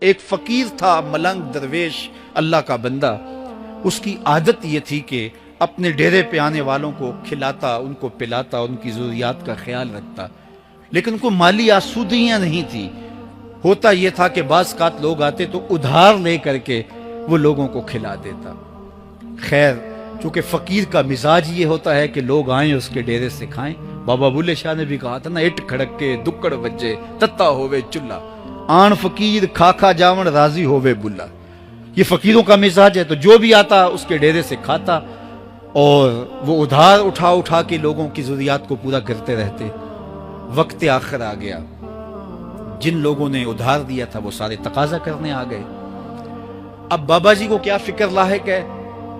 ایک فقیر تھا، ملنگ درویش، اللہ کا بندہ. اس کی عادت یہ تھی کہ اپنے ڈیرے پہ آنے والوں کو کھلاتا، ان کو پلاتا، ان کی ضروریات کا خیال رکھتا، لیکن ان کو مالی آسودگیاں نہیں تھی. ہوتا یہ تھا کہ بعض اوقات لوگ آتے تو ادھار لے کر کے وہ لوگوں کو کھلا دیتا. خیر، چونکہ فقیر کا مزاج یہ ہوتا ہے کہ لوگ آئیں اس کے ڈیرے سے کھائیں. بابا بلے شاہ نے بھی کہا تھا نا، اٹ کھڑک کے دکڑ بجے تتا ہوئے چلا، آن فقیر کھا کھا جاون راضی ہوئے بلا. یہ فقیروں کا مزاج ہے. تو جو بھی آتا اس کے ڈیرے سے کھاتا اور وہ ادھار اٹھا اٹھا کے لوگوں کی ضروریات کو پورا کرتے رہتے. وقت آخر آ گیا، جن لوگوں نے ادھار دیا تھا وہ سارے تقاضا کرنے آ گئے. اب بابا جی کو کیا فکر لاحق ہے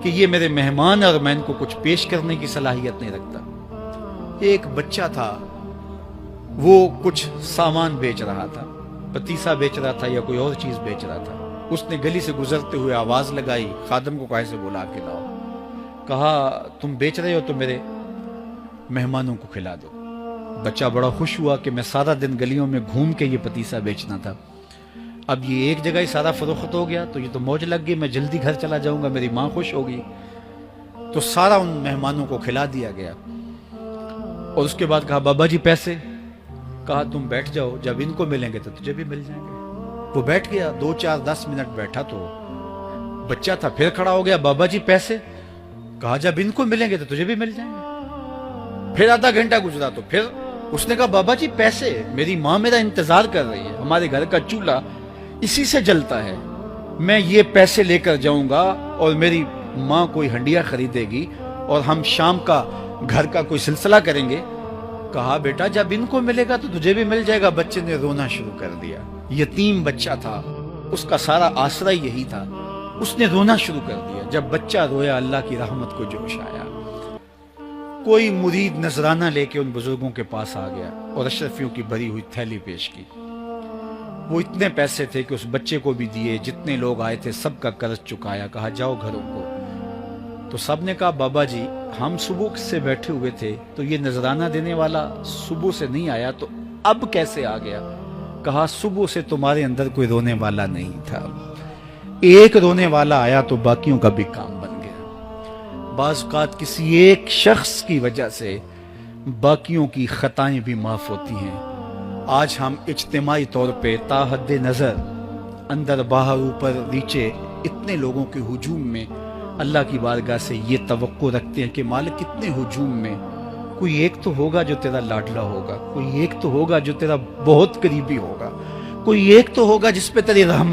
کہ یہ میرے مہمان اور میں ان کو کچھ پیش کرنے کی صلاحیت نہیں رکھتا. ایک بچہ تھا، وہ کچھ سامان بیچ رہا تھا، پتیسا بیچ رہا تھا یا کوئی اور چیز بیچ رہا تھا. اس نے گلی سے گزرتے ہوئے آواز لگائی، خادم کو کہا سے بلا کے لاؤ. کہا تم بیچ رہے ہو تو میرے مہمانوں کو کھلا دو. بچہ بڑا خوش ہوا کہ میں سارا دن گلیوں میں گھوم کے یہ پتیسا بیچنا تھا، اب یہ ایک جگہ ہی سارا فروخت ہو گیا تو یہ تو موج لگ گئی، میں جلدی گھر چلا جاؤں گا، میری ماں خوش ہوگی. تو سارا ان مہمانوں کو کھلا دیا گیا. اور اس کے بعد کہا بابا جی پیسے؟ کہا تم بیٹھ جاؤ، جب ان کو ملیں گے تو تجھے بھی مل جائیں گے. وہ بیٹھ گیا، 2 4 10 منٹ بیٹھا تو بچہ تھا، پھر کھڑا ہو گیا، بابا جی پیسے؟ کہا جب ان کو ملیں گے تو تجھے بھی مل جائیں گے. پھر آدھا گھنٹہ گزرا تو پھر اس نے کہا بابا جی پیسے؟ میری ماں میرا انتظار کر رہی ہے، ہمارے گھر کا چولہا اسی سے جلتا ہے، میں یہ پیسے لے کر جاؤں گا اور میری ماں کوئی ہنڈیا خریدے گی اور ہم شام کا گھر کا کوئی سلسلہ کریں گے. کہا بیٹا جب ان کو ملے گا تو تجھے بھی مل جائے گا. بچے نے رونا شروع کر دیا. یتیم بچہ تھا، اس کا سارا آسرا یہی تھا. اس نے رونا شروع کر دیا. جب بچہ رویا اللہ کی رحمت کو جوش آیا. کوئی مرید نذرانہ لے کے ان بزرگوں کے پاس آ گیا اور اشرفیوں کی بھری ہوئی تھیلی پیش کی. وہ اتنے پیسے تھے کہ اس بچے کو بھی دیے، جتنے لوگ آئے تھے سب کا قرض چکایا. کہا جاؤ گھروں کو. تو سب نے کہا بابا جی ہم صبح سے بیٹھے ہوئے تھے تو یہ نذرانہ دینے والا صبح سے نہیں آیا تو اب کیسے آ گیا؟ کہا صبح سے تمہارے اندر کوئی رونے والا نہیں تھا، ایک رونے والا آیا تو باقیوں کا بھی کام بن گیا. بعض اوقات کسی ایک شخص کی وجہ سے باقیوں کی خطائیں بھی معاف ہوتی ہیں. آج ہم اجتماعی طور پہ تا حد نظر اندر باہر اوپر نیچے اتنے لوگوں کے ہجوم میں اللہ کی بارگاہ سے یہ توقع رکھتے ہیں کہ مالک کتنے ہجوم میں کوئی ایک تو ہوگا جو تیرا لاڈلا ہوگا، کوئی ایک تو ہوگا جو تیرا بہت قریبی ہوگا، کوئی ایک تو ہوگا جس پہ تیری رحمت